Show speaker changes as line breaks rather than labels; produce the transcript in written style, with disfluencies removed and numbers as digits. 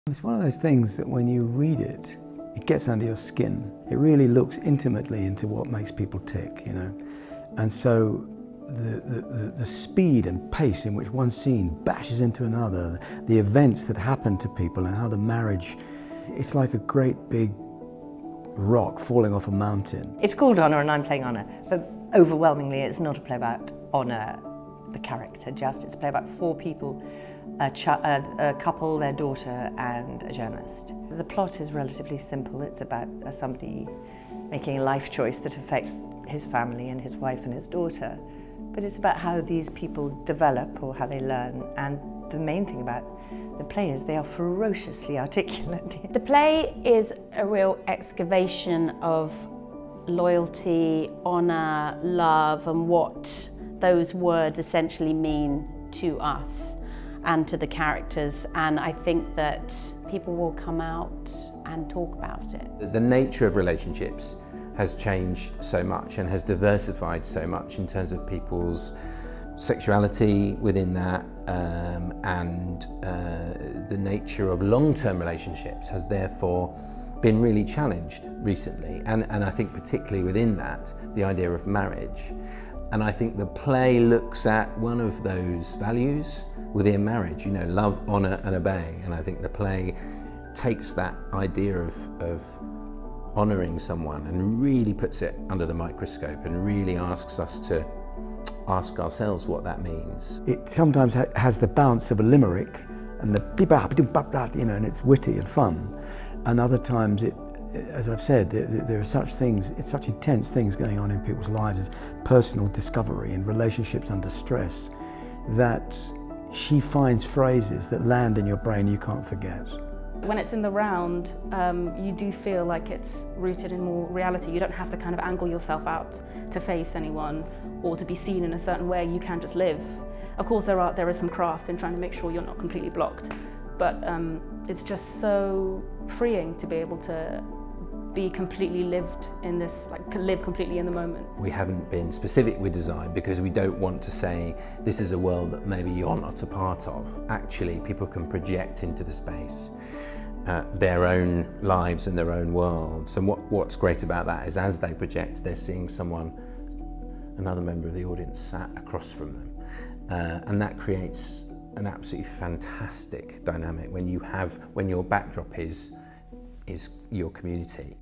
It's one of those things that when you read it, it gets under your skin. It really looks intimately into what makes people tick, you know. And so the speed and pace in which one scene bashes into another, the events that happen to people and how the marriage, it's like a great big rock falling off a mountain.
It's called Honour and I'm playing Honour, but overwhelmingly it's not a play about Honour, the character, it's a play about four people, a couple, their daughter and a journalist. The plot is relatively simple. It's about somebody making a life choice that affects his family and his wife and his daughter. But it's about how these people develop or how they learn. And the main thing about the play is they are ferociously articulate.
The play is a real excavation of loyalty, honour, love, and what those words essentially mean to us and to the characters. And I think that people will come out and talk about it.
The nature of relationships has changed so much and has diversified so much in terms of people's sexuality within that, and the nature of long-term relationships has therefore been really challenged recently, and I think particularly within that, the idea of marriage. And I think the play looks at one of those values within marriage, you know, love, honour and obey. And I think the play takes that idea of honouring someone and really puts it under the microscope and really asks us to ask ourselves what that means.
It sometimes has the bounce of a limerick and the you know, and it's witty and fun. And other times it, as I've said, there are such things, it's such intense things going on in people's lives of personal discovery and relationships under stress that she finds phrases that land in your brain you can't forget.
When it's in the round, you do feel like it's rooted in more reality. You don't have to kind of angle yourself out to face anyone or to be seen in a certain way. You can just live. Of course, there is some craft in trying to make sure you're not completely blocked, but it's just so freeing to be able to be completely lived in this, like live completely in the moment.
We haven't been specific with design because we don't want to say this is a world that maybe you're not a part of. Actually, people can project into the space their own lives and their own worlds. And what's great about that is as they project, they're seeing someone, another member of the audience sat across from them. And that creates an absolutely fantastic dynamic when your backdrop is your community.